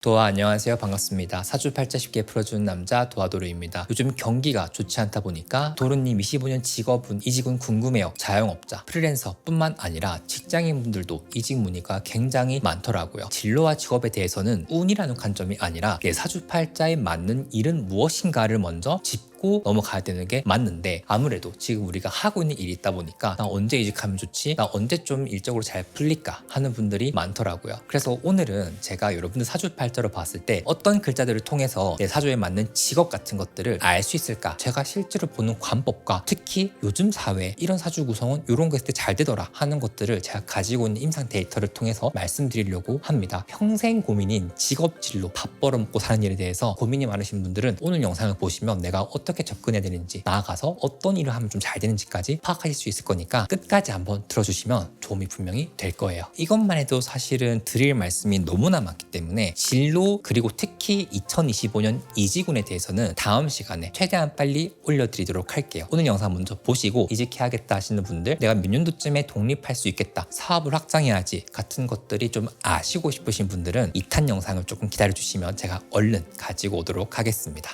도아 안녕하세요. 반갑습니다. 사주팔자 쉽게 풀어주는 남자 도아도르입니다. 요즘 경기가 좋지 않다 보니까 도르님 25년 직업은 이직은 궁금해요. 자영업자, 프리랜서 뿐만 아니라 직장인분들도 이직 문의가 굉장히 많더라고요. 진로와 직업에 대해서는 운이라는 관점이 아니라 내 사주팔자에 맞는 일은 무엇인가를 먼저 짚고 넘어가야 되는 게 맞는데, 아무래도 지금 우리가 하고 있는 일이 있다 보니까 나 언제 이직하면 좋지? 나 언제 좀 일적으로 잘 풀릴까? 하는 분들이 많더라고요. 그래서 오늘은 제가 여러분들 사주팔자로 봤을 때 어떤 글자들을 통해서 내 사주에 맞는 직업 같은 것들을 알 수 있을까? 제가 실제로 보는 관법과 특히 요즘 사회 이런 사주 구성은 이런 거 했을 때 잘 되더라 하는 것들을 제가 가지고 있는 임상 데이터를 통해서 말씀드리려고 합니다. 평생 고민인 직업 진로, 밥 벌어먹고 사는 일에 대해서 고민이 많으신 분들은 오늘 영상을 보시면 내가 어떻게 접근해야 되는지, 나아가서 어떤 일을 하면 좀 잘 되는지까지 파악하실 수 있을 거니까 끝까지 한번 들어주시면 도움이 분명히 될 거예요. 이것만 해도 사실은 드릴 말씀이 너무나 많기 때문에 진로, 그리고 특히 2025년 이직운에 대해서는 다음 시간에 최대한 빨리 올려드리도록 할게요. 오늘 영상 먼저 보시고 이직해야겠다 하시는 분들, 내가 몇 년도쯤에 독립할 수 있겠다, 사업을 확장해야지 같은 것들이 좀 아시고 싶으신 분들은 2탄 영상을 조금 기다려주시면 제가 얼른 가지고 오도록 하겠습니다.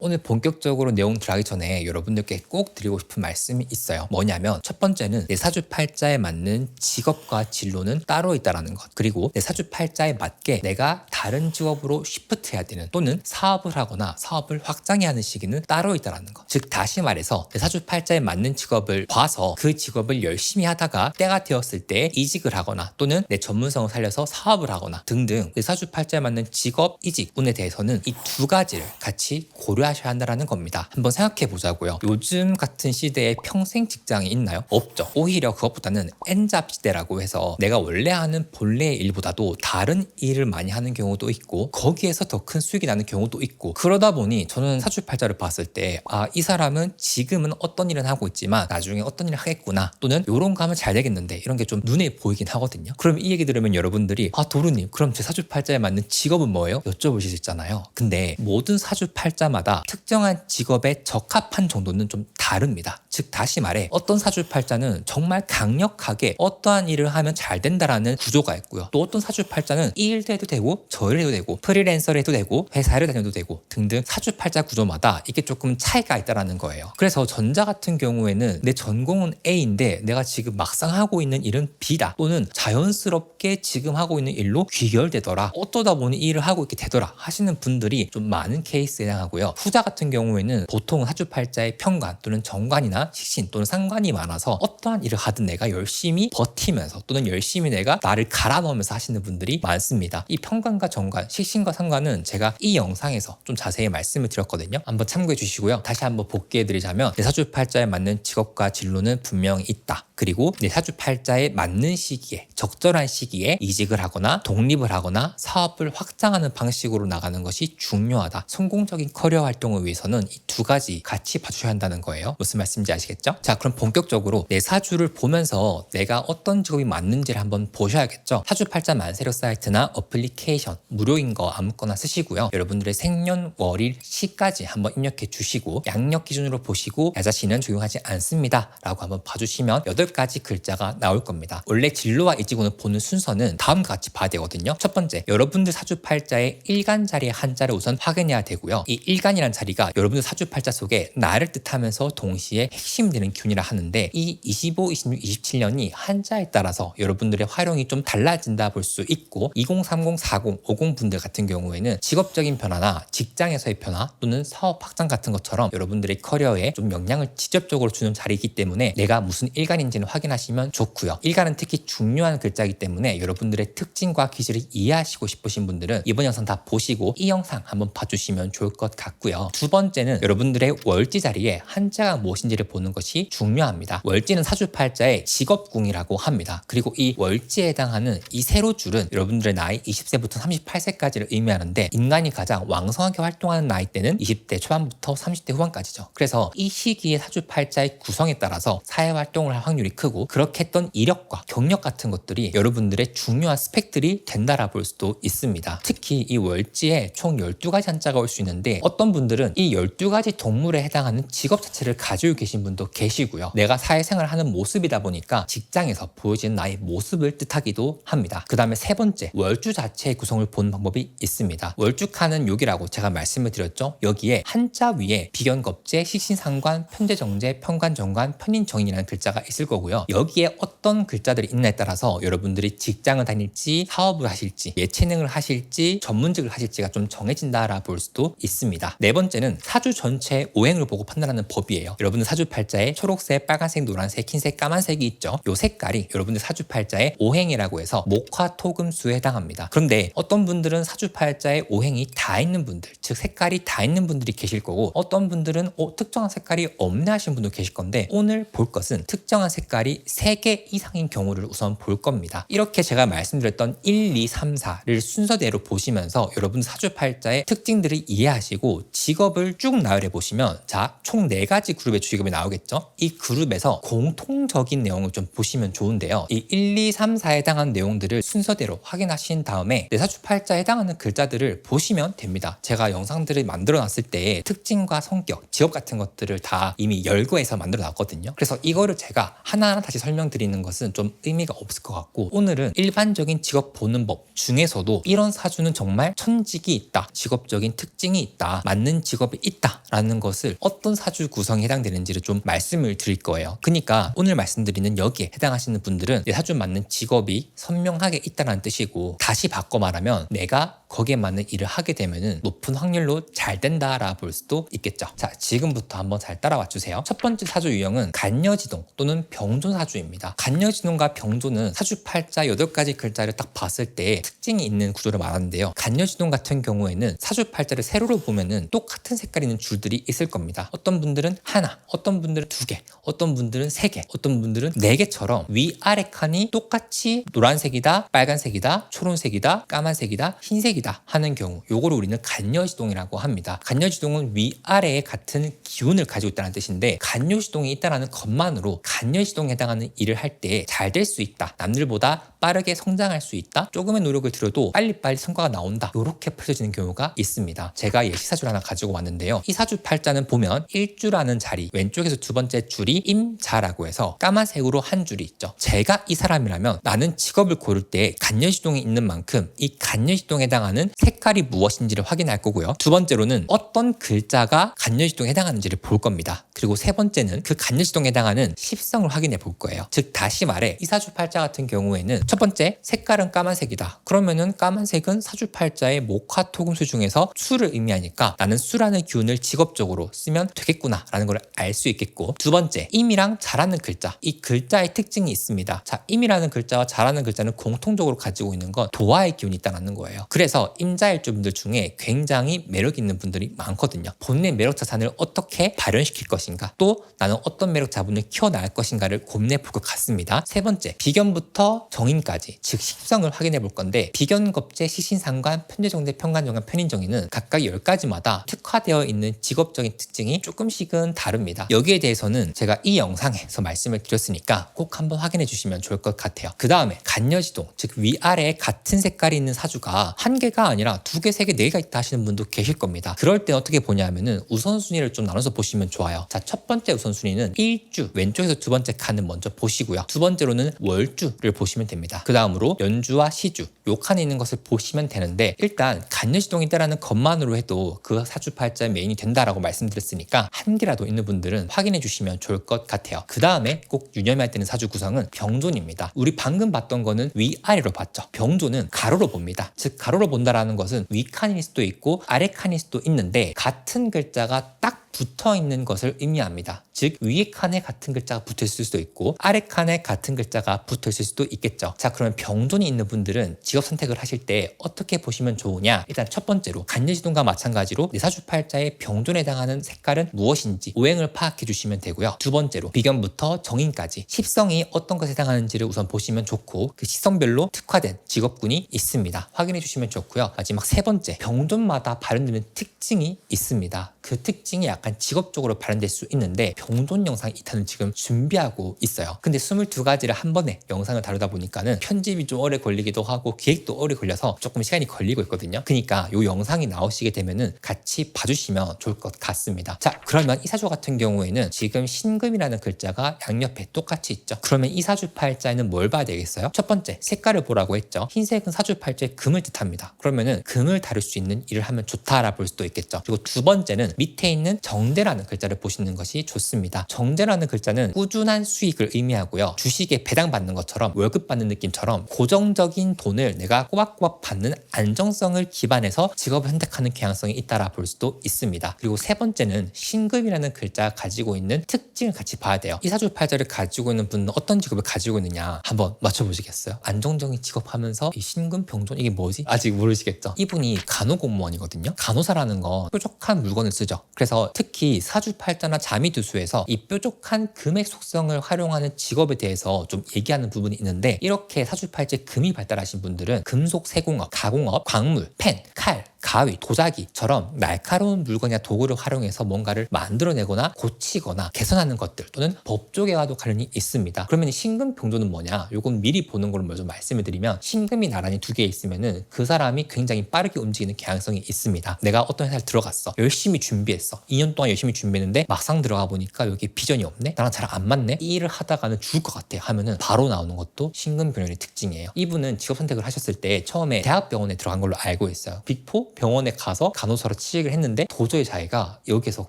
오늘 본격적으로 내용 들어가기 전에 여러분들께 꼭 드리고 싶은 말씀이 있어요. 뭐냐면 첫 번째는 내 사주팔자에 맞는 직업과 진로는 따로 있다는 것, 그리고 내 사주팔자에 맞게 내가 다른 직업으로 쉬프트해야 되는, 또는 사업을 하거나 사업을 확장해야 하는 시기는 따로 있다는 것. 즉 다시 말해서 내 사주팔자에 맞는 직업을 봐서 그 직업을 열심히 하다가 때가 되었을 때 이직을 하거나 또는 내 전문성을 살려서 사업을 하거나 등등, 내 사주팔자에 맞는 직업, 이직, 운에 대해서는 이 두 가지를 같이 고려하셔야 한다는 겁니다. 한번 생각해 보자고요. 요즘 같은 시대에 평생 직장이 있나요? 없죠. 오히려 그것보다는 N잡 시대라고 해서 내가 원래 하는 본래의 일보다도 다른 일을 많이 하는 경우도 있고, 거기에서 더 큰 수익이 나는 경우도 있고, 그러다 보니 저는 사주팔자를 봤을 때 이 사람은 지금은 어떤 일은 하고 있지만 나중에 어떤 일을 하겠구나, 또는 요런 거 하면 잘 되겠는데, 이런 게 좀 눈에 보이긴 하거든요. 그럼 이 얘기 들으면 여러분들이 도루님 그럼 제 사주팔자에 맞는 직업은 뭐예요? 여쭤보실 수 있잖아요. 근데 모든 사주팔자마다 특정한 직업에 적합한 정도는 좀 다릅니다. 즉 다시 말해 어떤 사주팔자는 정말 강력하게 어떠한 일을 하면 잘 된다라는 구조가 있고요. 또 어떤 사주팔자는 이 일도 해도 되고 저 일도 해도 되고 프리랜서를 해도 되고 회사를 다녀도 되고 등등, 사주팔자 구조마다 이게 조금 차이가 있다라는 거예요. 그래서 전자 같은 경우에는 내 전공은 A인데 내가 지금 막상 하고 있는 일은 B다, 또는 자연스럽게 지금 하고 있는 일로 귀결되더라, 어떠다 보니 이 일을 하고 있게 되더라 하시는 분들이 좀 많은 케이스에 해당하고요. 후자 같은 경우에는 보통 사주팔자의 편관 또는 정관이나 식신 또는 상관이 많아서 어떠한 일을 하든 내가 열심히 버티면서 또는 열심히 내가 나를 갈아 넣으면서 하시는 분들이 많습니다. 이 편관과 정관, 식신과 상관은 제가 이 영상에서 좀 자세히 말씀을 드렸거든요. 한번 참고해 주시고요. 다시 한번 복귀해 드리자면 내 사주팔자에 맞는 직업과 진로는 분명히 있다. 그리고 내 사주팔자에 맞는 시기에, 적절한 시기에 이직을 하거나 독립을 하거나 사업을 확장하는 방식으로 나가는 것이 중요하다. 성공적인 커리어 활동을 위해서는 이 두 가지 같이 봐주셔야 한다는 거예요. 무슨 말씀인지 아시겠죠? 자, 그럼 본격적으로 내 사주를 보면서 내가 어떤 직업이 맞는지를 한번 보셔야겠죠. 사주팔자 만세력 사이트나 어플리케이션 무료인 거 아무거나 쓰시고요. 여러분들의 생년월일 시까지 한번 입력해 주시고, 양력 기준으로 보시고 야자씨는 적용하지 않습니다 라고 한번 봐주시면 8가지 글자가 나올 겁니다. 원래 진로와 이직운을 보는 순서는 다음과 같이 봐야 되거든요. 첫 번째, 여러분들 사주팔자의 일간 자리의 한자를 우선 확인해야 되고요. 이 일간이라는 자리가 여러분들 사주팔자 속에 나를 뜻하면서 동시에 핵심이 되는 균이라 하는데, 이 25, 26, 27년이 한자에 따라서 여러분들의 활용이 좀 달라진다 볼 수 있고, 20, 30, 40, 50 분들 같은 경우에는 직업적인 변화나 직장에서의 변화 또는 사업 확장 같은 것처럼 여러분들의 커리어에 좀 영향을 직접적으로 주는 자리이기 때문에 내가 무슨 일간인지는 확인하시면 좋고요. 일간은 특히 중요한 글자이기 때문에 여러분들의 특징과 기질을 이해하시고 싶으신 분들은 이번 영상 다 보시고 이 영상 한번 봐주시면 좋을 것 같고요. 두 번째는 여러분들의 월지 자리에 한자가 무엇인지를 보는 것이 중요합니다. 월지는 사주팔자의 직업궁이라고 합니다. 그리고 이 월지에 해당하는 이 세로줄은 여러분들의 나이 20세부터 38세까지를 의미하는데, 인간이 가장 왕성하게 활동하는 나이대는 20대 초반부터 30대 후반까지죠. 그래서 이 시기의 사주팔자의 구성에 따라서 사회활동을 할 확률이 확률이 크고 그렇게 했던 이력과 경력 같은 것들이 여러분들의 중요한 스펙들이 된다라 볼 수도 있습니다. 특히 이 월지에 총 12가지 한자가 올 수 있는데 어떤 분들은 이 12가지 동물에 해당하는 직업 자체를 가지고 계신 분도 계시고요. 내가 사회생활을 하는 모습이다 보니까 직장에서 보여지는 나의 모습을 뜻하기도 합니다. 그 다음에 세 번째, 월주 자체의 구성을 보는 방법이 있습니다. 월주칸은 여기라고 제가 말씀을 드렸죠. 여기에 한자 위에 비견겁재, 식신상관, 편재정제, 편관정관, 편인정인이라는 글자가 있을 거고요. 여기에 어떤 글자들이 있나에 따라서 여러분들이 직장을 다닐지 사업을 하실지 예체능을 하실지 전문직을 하실지가 좀 정해진다라 볼 수도 있습니다. 네 번째는 사주 전체의 오행을 보고 판단하는 법이에요. 여러분들 사주팔자에 초록색, 빨간색, 노란색, 흰색, 까만색이 있죠. 이 색깔이 여러분들 사주팔자의 오행이라고 해서 목화토금수에 해당합니다. 그런데 어떤 분들은 사주팔자에 오행이 다 있는 분들, 즉 색깔이 다 있는 분들이 계실 거고 어떤 분들은 특정한 색깔이 없네 하시는 분도 계실 건데 오늘 볼 것은 특정한 색깔이 3개 이상인 경우를 우선 볼 겁니다. 이렇게 제가 말씀드렸던 1, 2, 3, 4를 순서대로 보시면서 여러분 사주팔자의 특징들을 이해하시고 직업을 쭉 나열해 보시면 자, 총 4가지 그룹의 직업이 나오겠죠. 이 그룹에서 공통적인 내용을 좀 보시면 좋은데요. 이 1, 2, 3, 4에 해당하는 내용들을 순서대로 확인하신 다음에 내 사주팔자에 해당하는 글자들을 보시면 됩니다. 제가 영상들을 만들어 놨을 때 특징과 성격, 직업 같은 것들을 다 이미 열거해서 만들어 놨거든요. 그래서 이거를 제가 하나하나 다시 설명드리는 것은 좀 의미가 없을 것 같고 오늘은 일반적인 직업 보는 법 중에서도 이런 사주는 정말 천직이 있다, 직업적인 특징이 있다, 맞는 직업이 있다 라는 것을 어떤 사주 구성에 해당되는지를 좀 말씀을 드릴 거예요. 그러니까 오늘 말씀드리는 여기에 해당하시는 분들은 내 사주 맞는 직업이 선명하게 있다는 뜻이고 다시 바꿔 말하면 내가 거기에 맞는 일을 하게 되면은 높은 확률로 잘 된다라 볼 수도 있겠죠. 자, 지금부터 한번 잘 따라와 주세요. 첫 번째 사주 유형은 간여지동 또는 병존사주입니다. 간여지동과 병존은 사주팔자 8가지 글자를 딱 봤을 때 특징이 있는 구조를 말하는데요. 간여지동 같은 경우에는 사주팔자를 세로로 보면은 똑같은 색깔 있는 줄들이 있을 겁니다. 어떤 분들은 하나, 어떤 분들은 2개, 어떤 분들은 3개, 어떤 분들은 4개처럼 위아래 칸이 똑같이 노란색이다, 빨간색이다, 초록색이다, 까만색이다, 흰색이다 하는 경우 요거를 우리는 간여지동이라고 합니다. 간여지동은 위아래에 같은 기운을 가지고 있다는 뜻인데 간여지동이 있다는 것만으로 간여지동에 해당하는 일을 할 때 잘 될 수 있다, 남들보다 빠르게 성장할 수 있다, 조금의 노력을 들여도 빨리빨리 성과가 나온다, 이렇게 펼쳐지는 경우가 있습니다. 제가 예시사주를 하나 가지고 왔는데요. 이 사주팔자는 보면 일주라는 자리 왼쪽에서 두 번째 줄이 임자라고 해서 까만색으로 한 줄이 있죠. 제가 이 사람이라면 나는 직업을 고를 때 간여지동이 있는 만큼 이 간여지동에 해당하는 색깔이 무엇인지를 확인할 거고요. 두 번째로는 어떤 글자가 간여지동에 해당하는지를 볼 겁니다. 그리고 세 번째는 그 간여지동에 해당하는 십성을 확인해 볼 거예요. 즉 다시 말해 이 사주팔자 같은 경우에는 첫 번째 색깔은 까만색이다. 그러면은 까만색은 사주팔자의 목화토금수 중에서 수를 의미하니까 나는 수라는 기운을 직업적으로 쓰면 되겠구나 라는 걸 알 수 있겠고, 두 번째 임이랑 자라는 글자, 이 글자의 특징이 있습니다. 자, 임이라는 글자와 자라는 글자는 공통적으로 가지고 있는 건 도화의 기운이 있다는 거예요. 그래서 임자일주분들 중에 굉장히 매력 있는 분들이 많거든요. 본인의 매력 자산을 어떻게 발현시킬 것인가, 또 나는 어떤 매력 자분을 키워나갈 것인가를 고민해 볼 것 같습니다. 세 번째, 비견부터 정인까지 즉 식성을 확인해 볼 건데 비견겁재, 시신상관, 편재정제, 편관정관, 편인정인은 각각 10가지마다 특화되어 있는 직업적인 특징이 조금씩은 다릅니다. 여기에 대해서는 제가 이 영상에서 말씀을 드렸으니까 꼭 한번 확인해 주시면 좋을 것 같아요. 그 다음에 간여지동, 즉 위아래에 같은 색깔이 있는 사주가 한 개가 아니라 2개, 3개, 4개가 있다 하시는 분도 계실 겁니다. 그럴 때 어떻게 보냐면은 우선순위를 좀 나눠서 보시면 좋아요. 자, 첫 번째 우선순위는 일주 왼쪽에서 두 번째 칸을 먼저 보시고요. 두 번째로는 월주를 보시면 됩니다. 그 다음으로 연주와 시주 요 칸에 있는 것을 보시면 되는데 일단 간여지동이 있다는 것만으로 해도 그 사주팔자의 메인이 된다라고 말씀드렸으니까 한 개라도 있는 분들은 확인해 주시면 좋을 것 같아요. 그 다음에 꼭 유념해야 되는 사주 구성은 병존입니다. 우리 방금 봤던 거는 위아래로 봤죠. 병존은 가로로 봅니다. 즉 가로로 본다라는 것은 위칸일 수도 있고 아래칸일 수도 있는데 같은 글자가 딱 붙어 있는 것을 의미합니다. 즉 위에 칸에 같은 글자가 붙어 있을 수도 있고 아래 칸에 같은 글자가 붙어 있을 수도 있겠죠. 자, 그러면 병존이 있는 분들은 직업 선택을 하실 때 어떻게 보시면 좋으냐? 일단 첫 번째로 간여지동과 마찬가지로 내 사주팔자의 병존에 해당하는 색깔은 무엇인지 오행을 파악해 주시면 되고요. 두 번째로 비견부터 정인까지 십성이 어떤 것에 해당하는지를 우선 보시면 좋고 그 시성별로 특화된 직업군이 있습니다. 확인해 주시면 좋고요. 마지막 세 번째, 병존마다 발현되는 특징이 있습니다. 그 특징이 약간 직업적으로 발현될 수 있는데 병존 영상 2탄을 지금 준비하고 있어요. 근데 22가지를 한 번에 영상을 다루다 보니까는 편집이 좀 오래 걸리기도 하고 기획도 오래 걸려서 조금 시간이 걸리고 있거든요. 그러니까 이 영상이 나오시게 되면은 같이 봐주시면 좋을 것 같습니다. 자, 그러면 이사주 같은 경우에는 지금 신금이라는 글자가 양옆에 똑같이 있죠. 그러면 이사주팔자에는 뭘 봐야 되겠어요? 첫 번째, 색깔을 보라고 했죠. 흰색은 사주팔자의 금을 뜻합니다. 그러면은 금을 다룰 수 있는 일을 하면 좋다라 볼 수도 있겠죠. 그리고 두 번째는 밑에 있는 정대라는 글자를 보시는 것이 좋습니다. 정대라는 글자는 꾸준한 수익을 의미하고요. 주식에 배당받는 것처럼 월급 받는 느낌처럼 고정적인 돈을 내가 꼬박꼬박 받는 안정성을 기반해서 직업을 선택하는 경향성이 있다라 볼 수도 있습니다. 그리고 세 번째는 신금이라는 글자가 가지고 있는 특징을 같이 봐야 돼요. 이사주팔자를 가지고 있는 분은 어떤 직업을 가지고 있느냐 한번 맞춰보시겠어요? 안정적인 직업 하면서 이 신금, 병존 이게 뭐지? 아직 모르시겠죠? 이분이 간호공무원이거든요. 간호사라는 건 뾰족한 물건을 쓰죠. 그래서 특히 사주팔자나 자미두수에서 이 뾰족한 금의 속성을 활용하는 직업에 대해서 좀 얘기하는 부분이 있는데, 이렇게 사주팔자에 금이 발달하신 분들은 금속 세공업, 가공업, 광물, 펜, 칼, 가위, 도자기처럼 날카로운 물건이나 도구를 활용해서 뭔가를 만들어내거나 고치거나 개선하는 것들 또는 법조계와도 관련이 있습니다. 그러면 신금 병조는 뭐냐? 요건 미리 보는 걸로 먼저 말씀을 드리면, 신금이 나란히 두 개 있으면은 그 사람이 굉장히 빠르게 움직이는 경향성이 있습니다. 내가 어떤 회사를 들어갔어. 열심히 준비했어. 2년 동안 열심히 준비했는데 막상 들어가 보니까 여기 비전이 없네? 나랑 잘 안 맞네? 이 일을 하다가는 죽을 것 같아 하면은 바로 나오는 것도 신금 병렬의 특징이에요. 이분은 직업 선택을 하셨을 때 처음에 대학병원에 들어간 걸로 알고 있어요. 빅4 병원에 가서 간호사로 취직을 했는데 도저히 자기가 여기서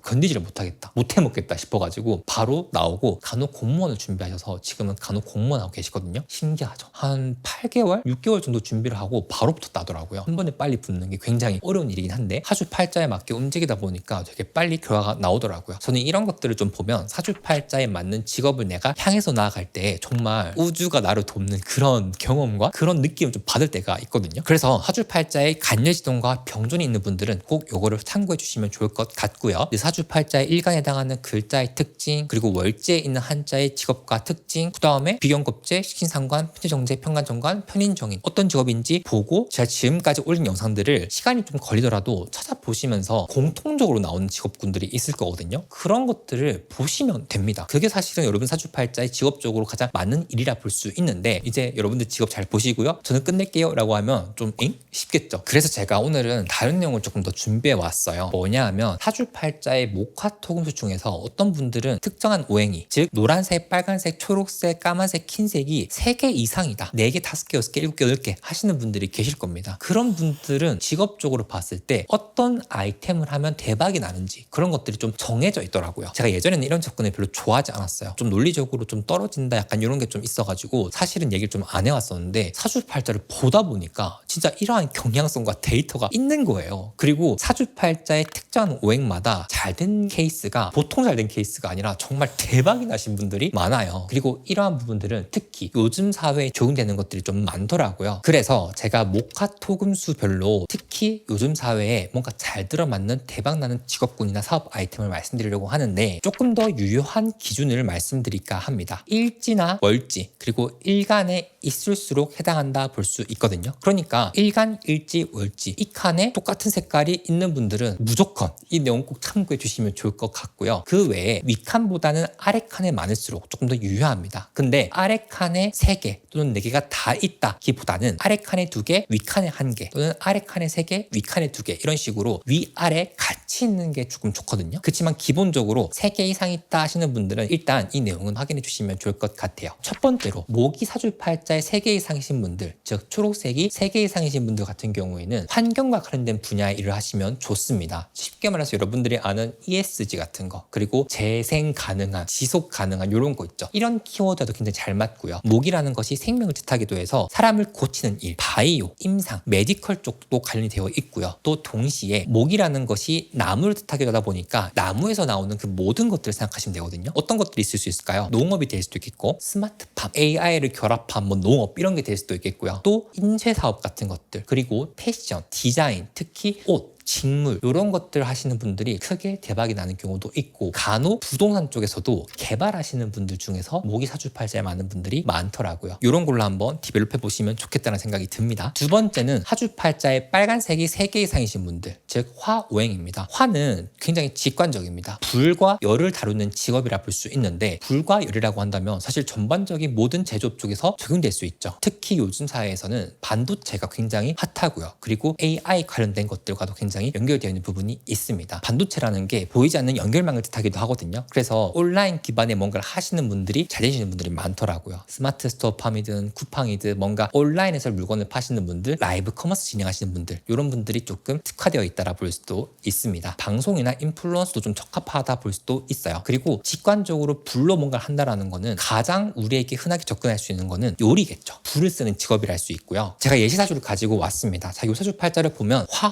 견디지를 못하겠다, 못 해먹겠다 싶어가지고 바로 나오고 간호 공무원을 준비하셔서 지금은 간호 공무원 하고 계시거든요. 신기하죠. 한 8개월, 6개월 정도 준비를 하고 바로 붙었다더라고요. 한 번에 빨리 붙는 게 굉장히 어려운 일이긴 한데 사주팔자에 맞게 움직이다 보니까 되게 빨리 결과가 나오더라고요. 저는 이런 것들을 좀 보면 사주팔자에 맞는 직업을 내가 향해서 나아갈 때 정말 우주가 나를 돕는 그런 경험과 그런 느낌을 좀 받을 때가 있거든요. 그래서 사주팔자에 간여지동과 병존이 있는 분들은 꼭 요거를 참고해 주시면 좋을 것 같고요. 사주팔자의 일간에 해당하는 글자의 특징, 그리고 월지에 있는 한자의 직업과 특징, 그 다음에 비경급제, 식신상관, 편제정제, 편관정관, 편인정인 어떤 직업인지 보고 제가 지금까지 올린 영상들을 시간이 좀 걸리더라도 찾아보시면서 공통적으로 나오는 직업군들이 있을 거거든요. 그런 것들을 보시면 됩니다. 그게 사실은 여러분 사주팔자의 직업적으로 가장 맞는 일이라 볼 수 있는데, 이제 여러분들 직업 잘 보시고요. 저는 끝낼게요 라고 하면 좀 쉽겠죠. 그래서 제가 오늘은 다른 내용을 조금 더 준비해 왔어요. 뭐냐 하면 사주팔자의 목화토금수 중에서 어떤 분들은 특정한 오행이, 즉 노란색, 빨간색, 초록색, 까만색, 흰색이 3개 이상이다, 4개, 5개, 6개, 7개, 8개 하시는 분들이 계실 겁니다. 그런 분들은 직업적으로 봤을 때 어떤 아이템을 하면 대박이 나는지 그런 것들이 좀 정해져 있더라고요. 제가 예전에는 이런 접근을 별로 좋아하지 않았어요. 좀 논리적으로 좀 떨어진다 약간 이런 게 좀 있어가지고 사실은 얘기를 좀 안 해왔었는데, 사주팔자를 보다 보니까 진짜 이러한 경향성과 데이터가 있는 거예요. 그리고 사주팔자의 특정한 오행마다 잘 된 케이스가 보통 잘 된 케이스가 아니라 정말 대박이 나신 분들이 많아요. 그리고 이러한 부분들은 특히 요즘 사회에 적용되는 것들이 좀 많더라고요. 그래서 제가 목화토금수별로 특히 요즘 사회에 뭔가 잘 들어맞는 대박나는 직업군이나 사업 아이템을 말씀드리려고 하는데, 조금 더 유효한 기준을 말씀드릴까 합니다. 일지나 월지 그리고 일간에 있을수록 해당한다 볼 수 있거든요. 그러니까 일간, 일지, 월지 이 칸에 똑같은 색깔이 있는 분들은 무조건 이 내용 꼭 참고해 주시면 좋을 것 같고요. 그 외에 윗칸보다는 아래칸에 많을수록 조금 더 유효합니다. 근데 아래칸에 3개 또는 4개가 다 있다기보다는 아래칸에 2개, 윗칸에 1개 또는 아래칸에 3개, 윗칸에 2개 이런 식으로 위아래 같이 있는 게 조금 좋거든요. 그렇지만 기본적으로 3개 이상 있다 하시는 분들은 일단 이 내용은 확인해 주시면 좋을 것 같아요. 첫 번째로 목이 사주팔자에 3개 이상이신 분들, 즉 초록색이 3개 이상이신 분들 같은 경우에는 환경과 관련된 분야의 일을 하시면 좋습니다. 쉽게 말해서 여러분들이 아는 ESG 같은 거, 그리고 재생 가능한, 지속 가능한 이런 거 있죠. 이런 키워드도 굉장히 잘 맞고요. 목이라는 것이 생명을 뜻하기도 해서 사람을 고치는 일, 바이오, 임상, 메디컬 쪽도 관련이 되어 있고요. 또 동시에 목이라는 것이 나무를 뜻하기도 하다 보니까 나무에서 나오는 그 모든 것들을 생각하시면 되거든요. 어떤 것들이 있을 수 있을까요? 농업이 될 수도 있겠고, 스마트팜, AI를 결합한 뭐 농업 이런 게 될 수도 있겠고요. 또 인쇄 사업 같은 것들, 그리고 패션, 디자인, 특히 옷, 직물 이런 것들 하시는 분들이 크게 대박이 나는 경우도 있고, 간혹 부동산 쪽에서도 개발하시는 분들 중에서 모기 사주팔자에 맞는 분들이 많더라고요. 이런 걸로 한번 디벨롭해 보시면 좋겠다는 생각이 듭니다. 두 번째는 사주팔자에 빨간색이 3개 이상이신 분들, 즉 화오행입니다. 화는 굉장히 직관적입니다. 불과 열을 다루는 직업이라 볼 수 있는데, 불과 열이라고 한다면 사실 전반적인 모든 제조업 쪽에서 적용될 수 있죠. 특히 요즘 사회에서는 반도체가 굉장히 핫하고요. 그리고 AI 관련된 것들과도 굉장히 연결되어 있는 부분이 있습니다. 반도체라는 게 보이지 않는 연결망을 뜻하기도 하거든요. 그래서 온라인 기반의 뭔가를 하시는 분들이 잘 되시는 분들이 많더라고요. 스마트 스토어팜이든 쿠팡이든 뭔가 온라인에서 물건을 파시는 분들, 라이브 커머스 진행하시는 분들, 이런 분들이 조금 특화되어 있다라 볼 수도 있습니다. 방송이나 인플루언서도 좀 적합하다 볼 수도 있어요. 그리고 직관적으로 불로 뭔가를 한다라는 거는 가장 우리에게 흔하게 접근할 수 있는 거는 요리겠죠. 불을 쓰는 직업이라 할 수 있고요. 제가 예시사주를 가지고 왔습니다. 자, 요 사주 팔자를 보면 화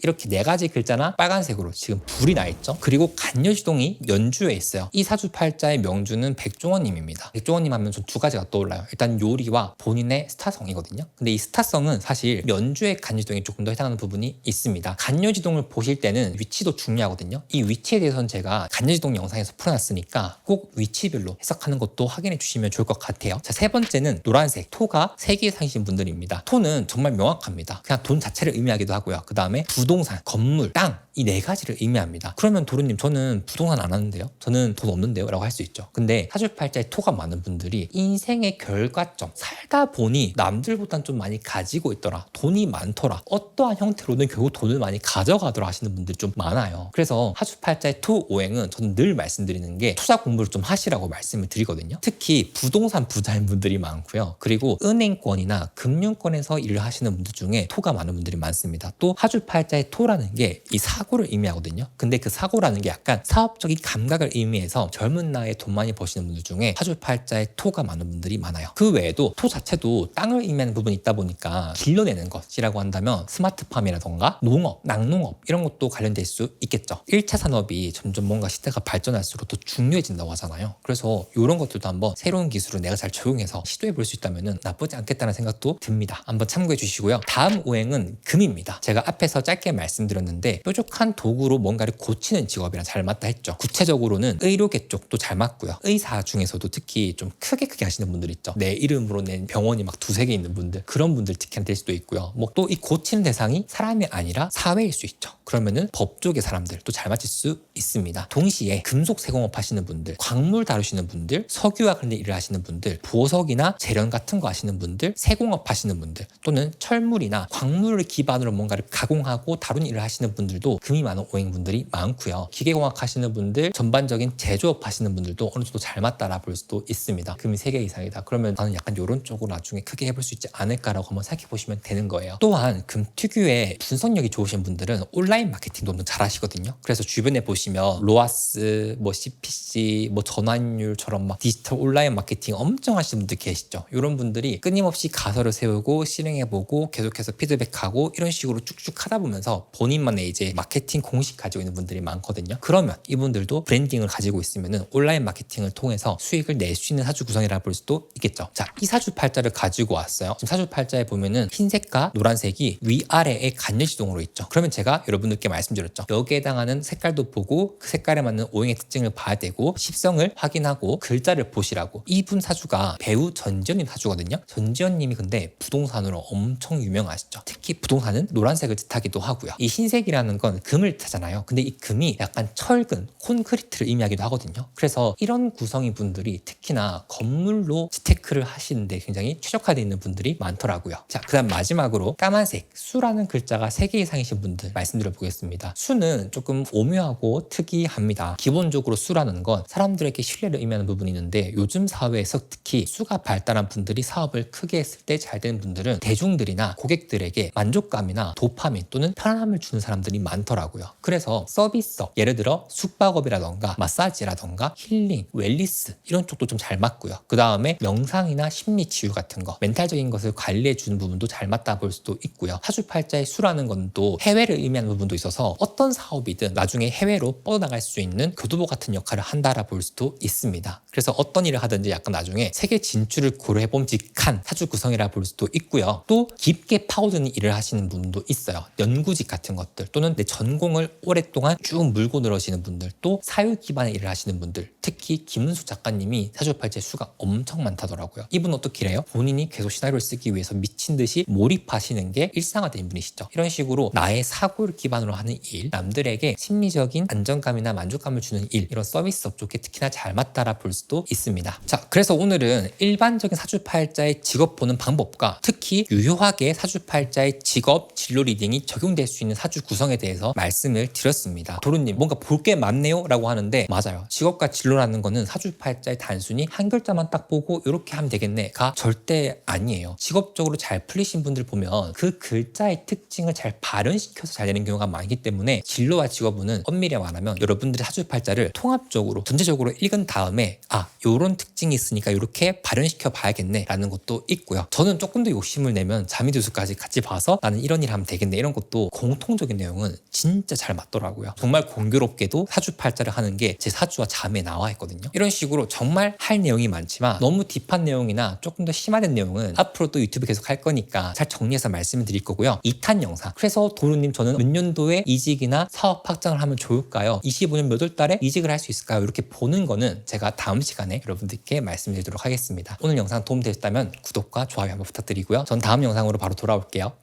이렇게 4가지 글자나 빨간색으로 지금 불이 나 있죠. 그리고 간여지동이 연주에 있어요. 이 사주 팔자의 명주는 백종원님입니다. 백종원님 하면 전 2가지가 떠올라요. 일단 요리와 본인의 스타성이거든요. 근데 이 스타성은 사실 연주의 간여지동이 조금 더 해당하는 부분이 있습니다. 간여지동을 보실 때는 위치도 중요하거든요. 이 위치에 대해서는 제가 간여지동 영상에서 풀어놨으니까 꼭 위치별로 해석하는 것도 확인해 주시면 좋을 것 같아요. 자, 3번째는 노란색 토가 3개 이상이신 분들입니다. 토는 정말 명확합니다. 그냥 돈 자체를 의미하기도 하고요. 그 다음에 부동산, 건물, 땅, 이 4가지를 의미합니다. 그러면 도루님, 저는 부동산 안 하는데요? 저는 돈 없는데요? 라고 할 수 있죠. 근데 사주팔자에 토가 많은 분들이 인생의 결과점, 살다 보니 남들보단 좀 많이 가지고 있더라, 돈이 많더라, 어떠한 형태로는 결국 돈을 많이 가져가더라 하시는 분들이 좀 많아요. 그래서 사주팔자의 토 오행은 저는 늘 말씀드리는 게 투자 공부를 좀 하시라고 말씀을 드리거든요. 특히 부동산 부자인 분들이 많고요. 그리고 은행권이나 금융권에서 일을 하시는 분들 중에 토가 많은 분들이 많습니다. 또 사주팔자의 토라는 게 이 사고를 의미하거든요. 근데 그 사고라는 게 약간 사업적인 감각을 의미해서 젊은 나이에 돈 많이 버시는 분들 중에 사주팔자에 토가 많은 분들이 많아요. 그 외에도 토 자체도 땅을 의미하는 부분이 있다 보니까 길러내는 것이라고 한다면 스마트팜이라던가 농업, 낙농업 이런 것도 관련될 수 있겠죠. 1차 산업이 점점 뭔가 시대가 발전할수록 더 중요해진다고 하잖아요. 그래서 이런 것들도 한번 새로운 기술을 내가 잘 적용해서 시도해 볼 수 있다면 나쁘지 않겠다는 생각도 듭니다. 한번 참고해 주시고요. 다음 오행은 금입니다. 제가 앞에서 짧게 말씀드렸는데 뾰족한 도구로 뭔가를 고치는 직업이랑 잘 맞다 했죠. 구체적으로는 의료계 쪽도 잘 맞고요. 의사 중에서도 특히 좀 크게 하시는 분들 있죠. 내 이름으로 낸 병원이 막 2-3개 있는 분들, 그런 분들 특히 될 수도 있고요. 뭐 또 이 고치는 대상이 사람이 아니라 사회일 수 있죠. 그러면은 법 쪽의 사람들도 잘 맞을 수 있습니다. 동시에 금속 세공업 하시는 분들, 광물 다루시는 분들, 석유와 관련 일을 하시는 분들, 보석이나 재련 같은 거 하시는 분들, 세공업 하시는 분들, 또는 철물이나 광물을 기반으로 뭔가를 가공하고 다룬 일을 하시는 분들도 금이 많은 오행분들이 많고요. 기계공학 하시는 분들, 전반적인 제조업 하시는 분들도 어느 정도 잘 맞다라 볼 수도 있습니다. 금이 3개 이상이다. 그러면 나는 약간 이런 쪽으로 나중에 크게 해볼 수 있지 않을까라고 한번 생각해 보시면 되는 거예요. 또한 금 특유의 분석력이 좋으신 분들은 온라인 마케팅도 엄청 잘 하시거든요. 그래서 주변에 보시면 로아스, 뭐 CPC, 뭐 전환율처럼 막 디지털 온라인 마케팅 엄청 하시는 분들 계시죠. 이런 분들이 끊임없이 가설을 세우고 실행해보고 계속해서 피드백하고 이런 식으로 쭉쭉 하다 보면서 본인만의 이제 마케팅 공식 가지고 있는 분들이 많거든요. 그러면 이분들도 브랜딩을 가지고 있으면은 온라인 마케팅을 통해서 수익을 낼 수 있는 사주 구성이라 볼 수도 있겠죠. 자, 이 사주팔자를 가지고 왔어요. 지금 사주팔자에 보면은 흰색과 노란색이 위아래에 간여지동으로 있죠. 그러면 제가 여러분들께 말씀드렸죠. 여기에 해당하는 색깔도 보고 그 색깔에 맞는 오행의 특징을 봐야 되고 십성을 확인하고 글자를 보시라고. 이분 사주가 배우 전지현님 사주거든요. 전지현님이 근데 부동산으로 엄청 유명하시죠. 특히 부동산은 노란색을 뜻하기도 하고요. 이 흰색이라는 건 금을 뜻하잖아요. 근데 이 금이 약간 철근, 콘크리트를 의미하기도 하거든요. 그래서 이런 구성인 분들이 특히나 건물로 재테크를 하시는데 굉장히 최적화되어 있는 분들이 많더라고요. 자, 그 다음 마지막으로 까만색 수라는 글자가 3개 이상이신 분들 말씀드려 보겠습니다. 수는 조금 오묘하고 특이합니다. 기본적으로 수라는 건 사람들에게 신뢰를 의미하는 부분이 있는데 요즘 사회에서 특히 수가 발달한 분들이 사업을 크게 했을 때 잘 되는 분들은 대중들이나 고객들에게 만족감이나 도파민 또는 편안함을 주는 사람들이 많더라고요. 많더라고요. 그래서 서비스업, 예를 들어 숙박업이라던가 마사지라던가 힐링, 웰니스 이런 쪽도 좀 잘 맞고요. 그 다음에 명상이나 심리 치유 같은 거, 멘탈적인 것을 관리해 주는 부분도 잘 맞다 볼 수도 있고요. 사주팔자의 수라는 건 또 해외를 의미하는 부분도 있어서 어떤 사업이든 나중에 해외로 뻗어나갈 수 있는 교두보 같은 역할을 한다라 볼 수도 있습니다. 그래서 어떤 일을 하든지 약간 나중에 세계 진출을 고려해 봄직한 사주 구성이라 볼 수도 있고요. 또 깊게 파고드는 일을 하시는 분도 있어요. 연구직 같은 것들 또는 내 전공을 오랫동안 쭉 물고 늘어지는 분들, 또 사유 기반의 일을 하시는 분들, 특히 김은숙 작가님이 사주팔자의 수가 엄청 많다더라고요. 이분은 어떻게 해요? 본인이 계속 시나리오를 쓰기 위해서 미친 듯이 몰입하시는 게 일상화된 분이시죠. 이런 식으로 나의 사고를 기반으로 하는 일, 남들에게 심리적인 안정감이나 만족감을 주는 일, 이런 서비스업 쪽에 특히나 잘 맞다라 볼 수도 있습니다. 자, 그래서 오늘은 일반적인 사주팔자의 직업 보는 방법과 특히 유효하게 사주팔자의 직업 진로 리딩이 적용될 수 있는 사주 구성에 대해서 말씀을 드렸습니다. 도루님 뭔가 볼 게 많네요 라고 하는데, 맞아요. 직업과 진로라는 거는 사주팔자의 단순히 한 글자만 딱 보고 이렇게 하면 되겠네가 절대 아니에요. 직업적으로 잘 풀리신 분들 보면 그 글자의 특징을 잘 발현시켜서 잘 되는 경우가 많기 때문에 진로와 직업은 엄밀히 말하면 여러분들의 사주팔자를 통합적으로 전체적으로 읽은 다음에 요런 특징이 있으니까 이렇게 발현시켜 봐야겠네 라는 것도 있고요. 저는 조금 더 욕심을 내면 자미두수까지 같이 봐서 나는 이런 일 하면 되겠네, 이런 것도 공통적인 내용은 진짜 잘 맞더라고요. 정말 공교롭게도 사주팔자를 하는 게 제 사주와 잠에 나와 있거든요. 이런 식으로 정말 할 내용이 많지만 너무 딥한 내용이나 조금 더 심화된 내용은 앞으로 또 유튜브 계속 할 거니까 잘 정리해서 말씀을 드릴 거고요. 2탄 영상, 그래서 도루님 저는 몇 년도에 이직이나 사업 확장을 하면 좋을까요? 25년 몇 월 달에 이직을 할 수 있을까요? 이렇게 보는 거는 제가 다음 시간에 여러분들께 말씀드리도록 하겠습니다. 오늘 영상 도움되셨다면 구독과 좋아요 한번 부탁드리고요. 전 다음 영상으로 바로 돌아올게요.